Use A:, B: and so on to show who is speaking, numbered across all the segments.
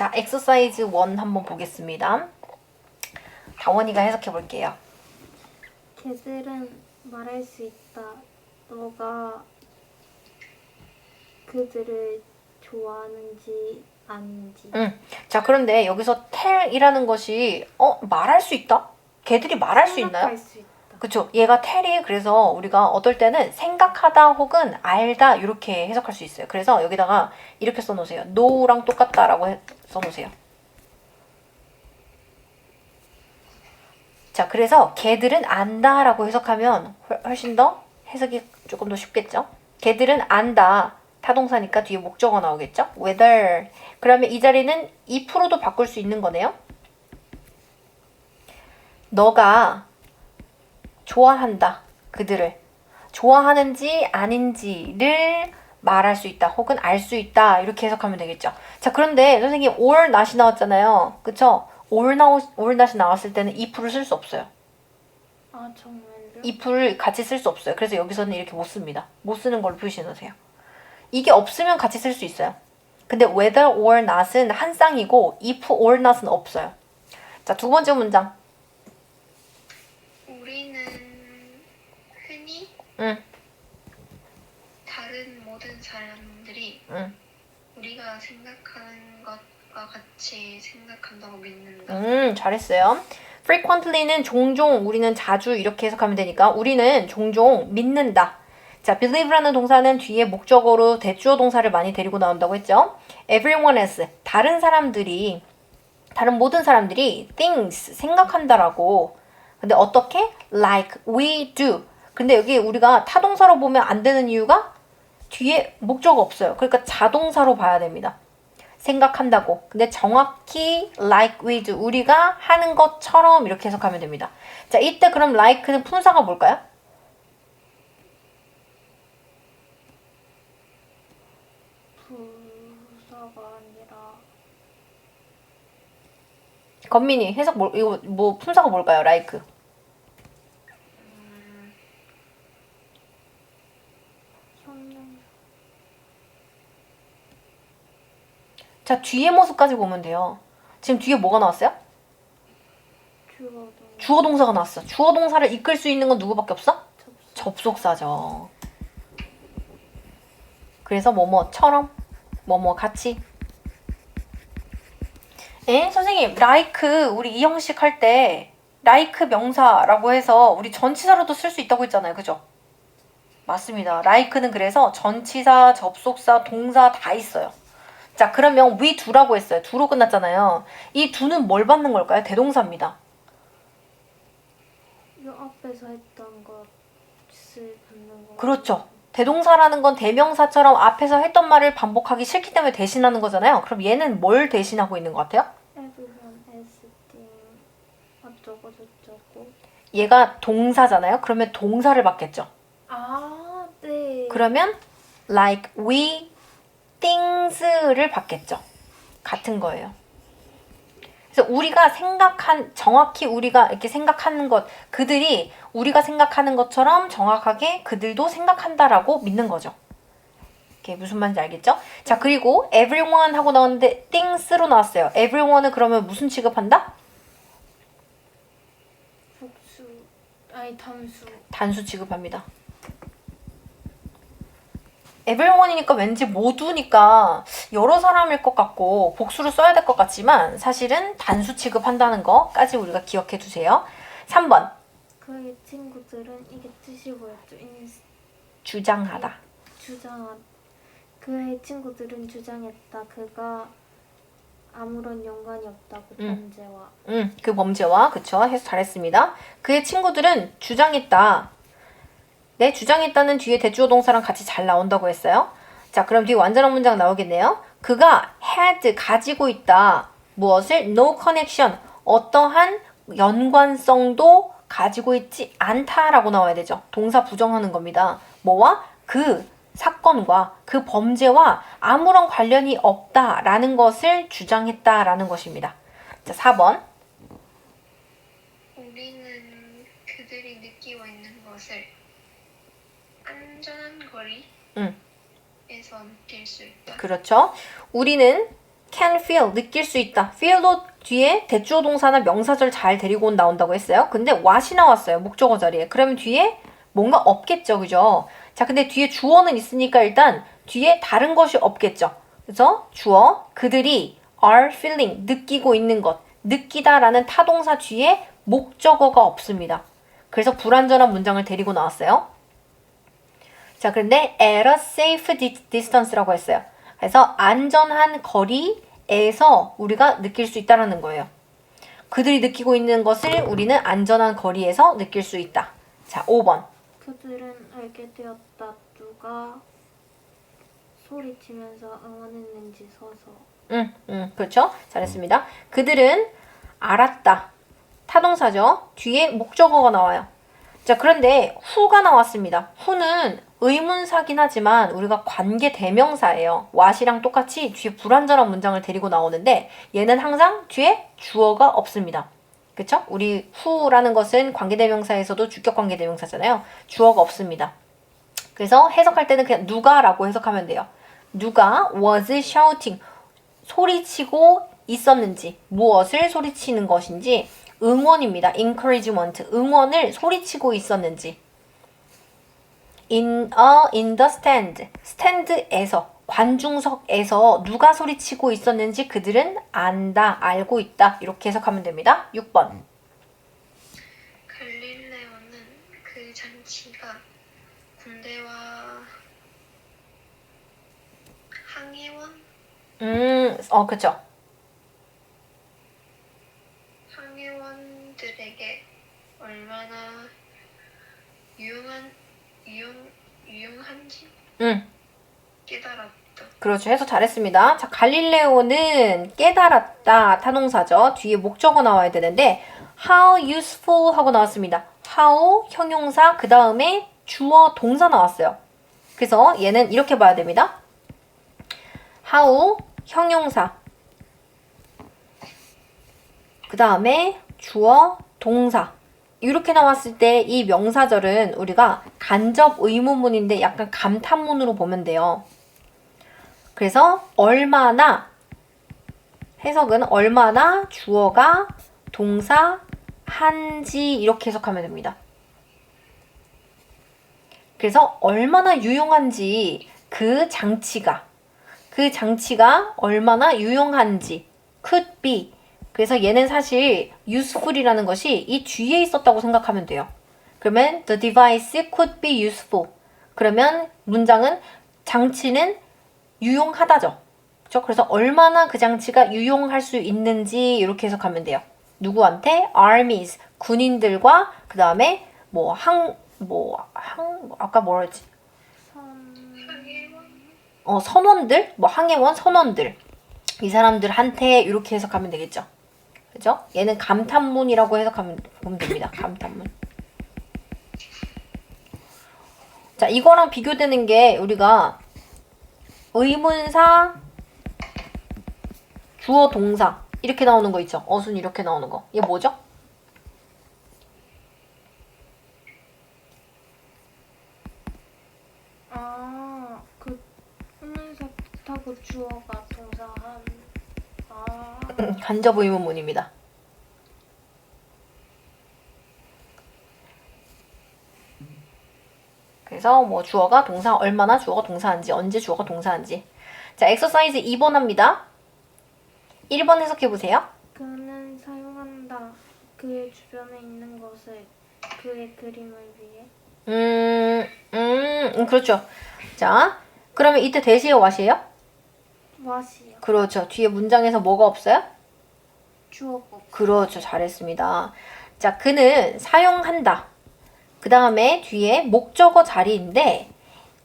A: 자, exercise 1 한번 보겠습니다. 다원이가 해석해 볼게요.
B: 걔들은 말할 수 있다. 너가 그들을 좋아하는지 아닌지.
A: 자, 그런데 여기서 tell이라는 것이 말할 수 있다? 걔들이 말할 수 있나요?
B: 생각할 수 있다.
A: 그쵸. 얘가 tell이 그래서 우리가 어떨 때는 생각하다 혹은 알다 이렇게 해석할 수 있어요. 그래서 여기다가 이렇게 써놓으세요. know랑 똑같다라고 써놓으세요. 자, 그래서 걔들은 안다라고 해석하면 훨씬 더 해석이 조금 더 쉽겠죠. 걔들은 안다. 타동사니까 뒤에 목적어 나오겠죠. whether. 그러면 이 자리는 if로도 바꿀 수 있는 거네요. 너가 좋아한다. 그들을. 좋아하는지 아닌지를 말할 수 있다. 혹은 알 수 있다. 이렇게 해석하면 되겠죠. 자, 그런데 선생님 or not이 나왔잖아요. 그쵸? or not이 나왔을 때는 if를 쓸 수 없어요.
B: 아 정말요?
A: if를 같이 쓸 수 없어요. 그래서 여기서는 이렇게 못 씁니다. 못 쓰는 걸로 표시해 놓으세요. 이게 없으면 같이 쓸 수 있어요. 근데 whether or not은 한 쌍이고 if or not은 없어요. 자, 두 번째 문장.
C: 우리는 흔히
A: 응.
C: 다른 모든 사람들이
A: 응.
C: 우리가 생각하는 것과 같이 생각한다고 믿는다.
A: 잘했어요. frequently는 종종, 우리는 자주 이렇게 해석하면 되니까 우리는 종종 믿는다. 자, believe라는 동사는 뒤에 목적어로 대주어 동사를 많이 데리고 나온다고 했죠. everyone else, 다른 사람들이, 다른 모든 사람들이 thinks, 생각한다라고. 근데 어떻게? like we do. 근데 여기 우리가 타동사로 보면 안 되는 이유가 뒤에 목적어 없어요. 그러니까 자동사로 봐야 됩니다. 생각한다고. 근데 정확히 like we do. 우리가 하는 것처럼 이렇게 해석하면 됩니다. 자, 이때 그럼 like는 품사가 뭘까요?
B: 부사가 아니라
A: 건민이 해석 이거 뭐 품사가 뭘까요? like.
B: 형용.
A: 자, 뒤에 모습까지 보면 돼요. 지금 뒤에 뭐가 나왔어요?
B: 주어도
A: 주어 동사가 나왔어. 주어 동사를 이끌 수 있는 건 누구밖에 없어?
B: 접속.
A: 접속사죠. 그래서 뭐뭐처럼, 뭐뭐 같이. 선생님, like 우리 이 형식 할 때 like 명사라고 해서 우리 전치사로도 쓸 수 있다고 했잖아요. 그죠? 맞습니다. like는 그래서 전치사, 접속사, 동사 다 있어요. 자, 그러면 we do라고 했어요. do로 끝났잖아요. 이 do는 뭘 받는 걸까요? 대동사입니다.
B: 이 앞에서 했던 것을 받는 거.
A: 그렇죠. 대동사라는 건 대명사처럼 앞에서 했던 말을 반복하기 싫기 때문에 대신하는 거잖아요. 그럼 얘는 뭘 대신하고 있는 것 같아요?
B: everyone else think 어쩌고 저쩌고.
A: 얘가 동사잖아요. 그러면 동사를 받겠죠.
B: 아 네.
A: 그러면 like we things를 받겠죠. 같은 거예요. 그래서 우리가 정확히 우리가 이렇게 생각하는 것, 그들이 우리가 생각하는 것처럼 정확하게 그들도 생각한다라고 믿는 거죠. 이게 무슨 말인지 알겠죠? 자, 그리고 everyone 하고 나왔는데 things로 나왔어요. everyone은 그러면 무슨 취급한다?
B: 복수 아니 단수.
A: 단수 취급합니다. everyone이니까 왠지 모두니까 여러 사람일 것 같고 복수를 써야 될 것 같지만 사실은 단수 취급한다는 거까지 우리가 기억해 두세요. 3번.
B: 그의 친구들은 이게 뜻이 뭐였죠?
A: 주장하다.
B: 그의 친구들은 주장했다. 그가 아무런 연관이 없다고 범죄와.
A: 그 범죄와 그쵸? 해서 잘했습니다. 그의 친구들은 주장했다. 네, 주장했다는 뒤에 대주어 동사랑 같이 잘 나온다고 했어요. 자, 그럼 뒤에 완전한 문장 나오겠네요. 그가 had 가지고 있다. 무엇을? no connection. 어떠한 연관성도 가지고 있지 않다라고 나와야 되죠. 동사 부정하는 겁니다. 뭐와? 그 사건과 그 범죄와 아무런 관련이 없다라는 것을 주장했다라는 것입니다. 자, 4번.
C: 우리는 그들이 느끼고 있는 것을 안전한 거리에서 느낄 수 있다.
A: 그렇죠. 우리는 can feel, 느낄 수 있다. feel도 뒤에 대주어 동사나 명사절 잘 데리고 나온다고 했어요. 근데 what이 나왔어요. 목적어 자리에. 그러면 뒤에 뭔가 없겠죠. 그죠? 자, 근데 뒤에 주어는 있으니까 일단 뒤에 다른 것이 없겠죠. 그래서 주어, 그들이 are feeling, 느끼고 있는 것. 느끼다라는 타동사 뒤에 목적어가 없습니다. 그래서 불완전한 문장을 데리고 나왔어요. 자, 그런데 at a safe distance라고 했어요. 그래서 안전한 거리에서 우리가 느낄 수 있다는 거예요. 그들이 느끼고 있는 것을 우리는 안전한 거리에서 느낄 수 있다. 자, 5번.
B: 그들은 알게 되었다. 누가 소리치면서 응원했는지 서서.
A: 그렇죠? 잘했습니다. 그들은 알았다. 타동사죠. 뒤에 목적어가 나와요. 자, 그런데 who가 나왔습니다. who는 의문사긴 하지만 우리가 관계 대명사예요. what이랑 똑같이 뒤에 불완전한 문장을 데리고 나오는데 얘는 항상 뒤에 주어가 없습니다. 그쵸? 우리 who라는 것은 관계 대명사에서도 주격 관계 대명사잖아요. 주어가 없습니다. 그래서 해석할 때는 그냥 누가라고 해석하면 돼요. 누가 was shouting, 소리치고 있었는지, 무엇을 소리치는 것인지, 응원입니다. encouragement, 응원을 소리치고 있었는지. in the stand, stand에서, 관중석에서 누가 소리치고 있었는지 그들은 안다, 알고 있다. 이렇게 해석하면 됩니다. 6번.
C: 갈릴레오는 그 장치가 군대와 항해원?
A: 그쵸.
C: 항해원들에게 얼마나 유용한지 깨달았다.
A: 그렇죠. 해석 잘했습니다. 자, 갈릴레오는 깨달았다. 타동사죠. 뒤에 목적어 나와야 되는데 how useful 하고 나왔습니다. how 형용사 그 다음에 주어 동사 나왔어요. 그래서 얘는 이렇게 봐야 됩니다. how 형용사 그 다음에 주어 동사 이렇게 나왔을 때 이 명사절은 우리가 간접 의문문인데 약간 감탄문으로 보면 돼요. 그래서 얼마나 해석은 얼마나 주어가 동사 한지 이렇게 해석하면 됩니다. 그래서 얼마나 유용한지 그 장치가 얼마나 유용한지 could be. 그래서 얘는 사실 useful이라는 것이 이 뒤에 있었다고 생각하면 돼요. 그러면 the device could be useful. 그러면 문장은 장치는 유용하다죠. 그렇죠? 그래서 얼마나 그 장치가 유용할 수 있는지 이렇게 해석하면 돼요. 누구한테? armies, 군인들과 그 다음에 아까 뭐라 했지? 선원들, 항해원 선원들. 이 사람들한테 이렇게 해석하면 되겠죠. 그죠? 얘는 감탄문이라고 해석하면 보면 됩니다. 감탄문. 자, 이거랑 비교되는 게 우리가 의문사, 주어, 동사 이렇게 나오는 거 있죠. 어순 이렇게 나오는 거. 얘 뭐죠?
B: 그 의문사 타고 주어가 동사한.
A: 간접 의문문입니다. 그래서 주어가 동사, 얼마나 주어가 동사한지, 언제 주어가 동사한지. 자, 엑서사이즈 2번 합니다. 1번 해석해보세요.
B: 그는 사용한다. 그의 주변에 있는 것을 그의 그림을 위해.
A: 그렇죠. 자, 그러면 이때 대시에 what이에요?
B: what이요.
A: 그렇죠. 뒤에 문장에서 뭐가 없어요?
B: 주어가 없어요.
A: 그렇죠. 잘했습니다. 자, 그는 사용한다. 그 다음에 뒤에 목적어 자리인데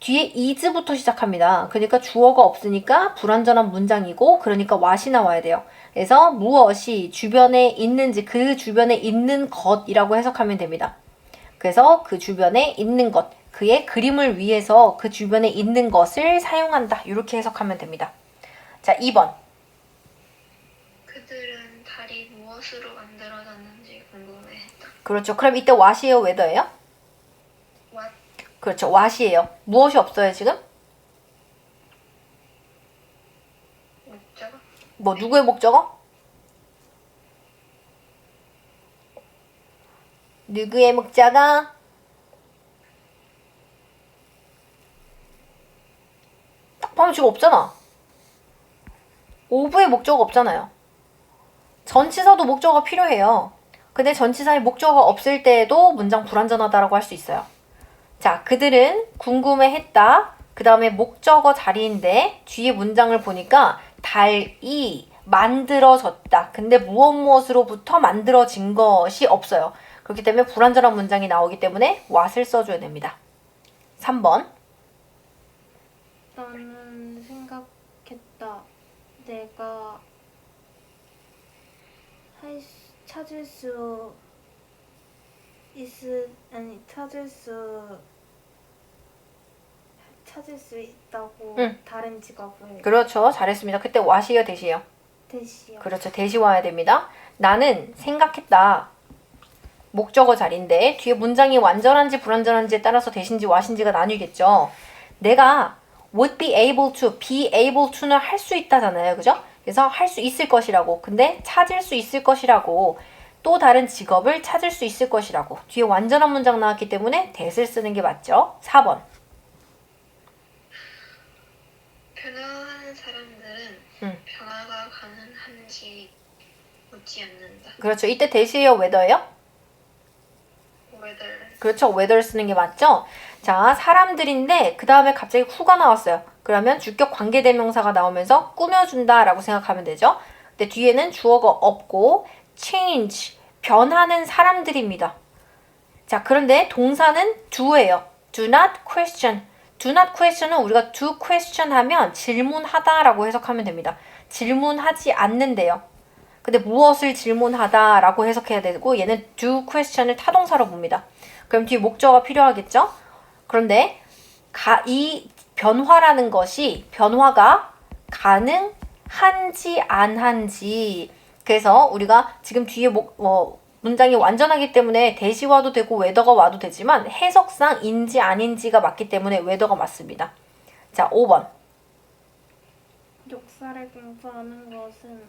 A: 뒤에 is부터 시작합니다. 그러니까 주어가 없으니까 불완전한 문장이고 그러니까 what이 나와야 돼요. 그래서 무엇이 주변에 있는지 그 주변에 있는 것이라고 해석하면 됩니다. 그래서 그 주변에 있는 것, 그의 그림을 위해서 그 주변에 있는 것을 사용한다. 이렇게 해석하면 됩니다. 자, 2번.
C: 그들은 달이 무엇으로 만들어졌는지 궁금해했다.
A: 그렇죠. 그럼 이때 what이에요? whether예요?
C: What?
A: 그렇죠. what이에요. 무엇이 없어요, 지금?
C: 목적어?
A: 뭐 누구의 목적어? 누구의 목적어? 딱 보면 지금 없잖아. of의 목적어 없잖아요. 전치사도 목적어가 필요해요. 근데 전치사의 목적어가 없을 때에도 문장 불완전하다라고 할 수 있어요. 자, 그들은 궁금해했다. 그 다음에 목적어 자리인데 뒤에 문장을 보니까 달이 만들어졌다. 근데 무엇으로부터 만들어진 것이 없어요. 그렇기 때문에 불완전한 문장이 나오기 때문에 what을 써줘야 됩니다. 3번.
B: 나는 생각했다. 내가 찾을 수 있다고
A: 응.
B: 다른 직업을
A: 그렇죠. 잘했습니다. 그때 what이요, 대시요?
B: 대시요.
A: 그렇죠. 대시 와야 됩니다. 나는 생각했다. 목적어 자리인데 뒤에 문장이 완전한지 불완전한지에 따라서 대신지 what인지가 나뉘겠죠. 내가 would be able to는 할 수 있다잖아요. 그죠? 그래서 할 수 있을 것이라고. 근데 찾을 수 있을 것이라고. 또 다른 직업을 찾을 수 있을 것이라고. 뒤에 완전한 문장 나왔기 때문에 that을 쓰는 게 맞죠. 4번.
C: 변화하는 사람들은
A: 응.
C: 변화가 가능한지 묻지 않는다.
A: 그렇죠. 이때 that이에요, whether예요?
C: whether
A: 그렇죠. whether 쓰는 게 맞죠? 자, 사람들인데 그 다음에 갑자기 who가 나왔어요. 그러면 주격 관계대명사가 나오면서 꾸며준다 라고 생각하면 되죠. 근데 뒤에는 주어가 없고 change, 변하는 사람들입니다. 자, 그런데 동사는 do예요. do not question. do not question은 우리가 do question 하면 질문하다 라고 해석하면 됩니다. 질문하지 않는데요. 근데 무엇을 질문하다 라고 해석해야 되고 얘는 do question을 타동사로 봅니다. 그럼 뒤에 목적어가 필요하겠죠? 그런데 이 변화라는 것이 변화가 가능한지 안 한지 그래서 우리가 지금 뒤에 문장이 완전하기 때문에 대시와도 되고 whether가 와도 되지만 해석상 인지 아닌지가 맞기 때문에 whether가 맞습니다. 자, 5번.
B: 역사를 공부하는 것은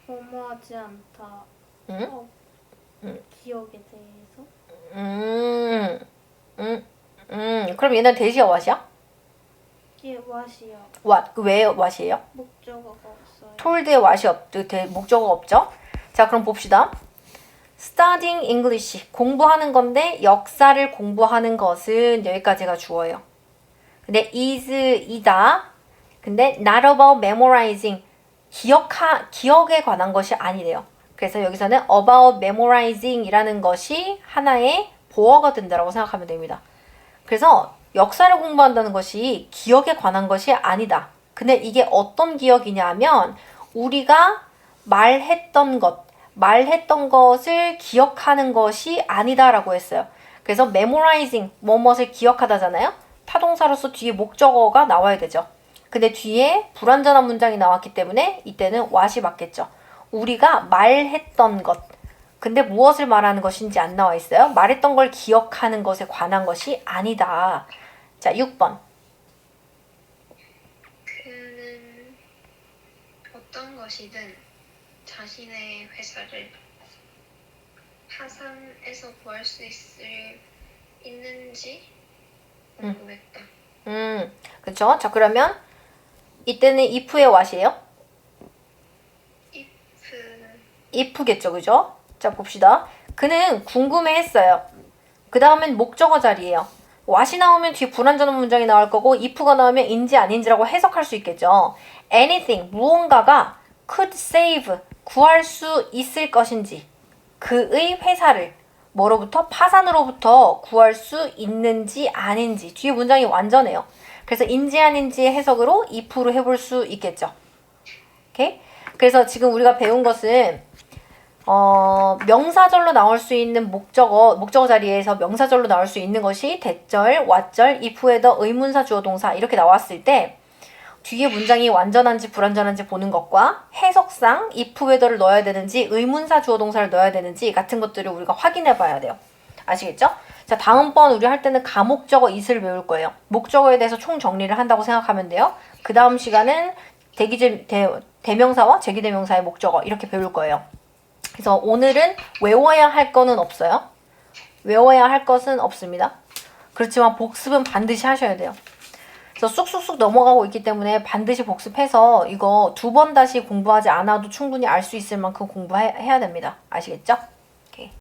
B: 뭐뭐하지 않다.
A: 응?
B: 기억에 대해서?
A: 그럼 얘는 대시야 what이야?
B: 이게 what이요.
A: what. 왜 what이에요?
B: 목적어가 없어요.
A: told에 what이 목적어가 없죠? 자, 그럼 봅시다. studying English. 공부하는 건데 역사를 공부하는 것은 여기까지가 주어예요. 근데 이다. 근데 not about memorizing. 기억에 관한 것이 아니래요. 그래서 여기서는 about memorizing 이라는 것이 하나의 보어가 된다고 생각하면 됩니다. 그래서 역사를 공부한다는 것이 기억에 관한 것이 아니다. 근데 이게 어떤 기억이냐 하면 우리가 말했던 것을 기억하는 것이 아니다라고 했어요. 그래서 memorizing, 뭐뭇을 기억하다잖아요. 타동사로서 뒤에 목적어가 나와야 되죠. 근데 뒤에 불완전한 문장이 나왔기 때문에 이때는 what이 맞겠죠. 우리가 말했던 것. 근데 무엇을 말하는 것인지 안 나와 있어요. 말했던 걸 기억하는 것에 관한 것이 아니다. 자, 6번.
C: 그는 어떤 것이든 자신의 회사를 파산에서 구할 수 있는지 궁금했다.
A: 그쵸? 자, 그러면 이때는 if의 what이에요? if겠죠, 그죠? 자, 봅시다. 그는 궁금해했어요. 그 다음엔 목적어 자리예요. what이 나오면 뒤에 불완전한 문장이 나올 거고 if가 나오면 인지 아닌지라고 해석할 수 있겠죠. anything, 무언가가 could save, 구할 수 있을 것인지 그의 회사를 뭐로부터? 파산으로부터 구할 수 있는지 아닌지 뒤에 문장이 완전해요. 그래서 인지 아닌지의 해석으로 if로 해볼 수 있겠죠. 오케이? 그래서 지금 우리가 배운 것은 명사절로 나올 수 있는 목적어 자리에서 명사절로 나올 수 있는 것이 대절, what절, if, whether, 의문사, 주어, 동사 이렇게 나왔을 때 뒤에 문장이 완전한지 불완전한지 보는 것과 해석상 if, whether를 넣어야 되는지 의문사, 주어, 동사를 넣어야 되는지 같은 것들을 우리가 확인해 봐야 돼요. 아시겠죠? 자, 다음번 우리 할 때는 가목적어 it을 배울 거예요. 목적어에 대해서 총 정리를 한다고 생각하면 돼요. 그 다음 시간은 대명사와 제기대명사의 목적어 이렇게 배울 거예요. 그래서 오늘은 외워야 할 거는 없어요. 외워야 할 것은 없습니다. 그렇지만 복습은 반드시 하셔야 돼요. 그래서 쑥쑥쑥 넘어가고 있기 때문에 반드시 복습해서 이거 2번 다시 공부하지 않아도 충분히 알 수 있을 만큼 공부해야 됩니다. 아시겠죠?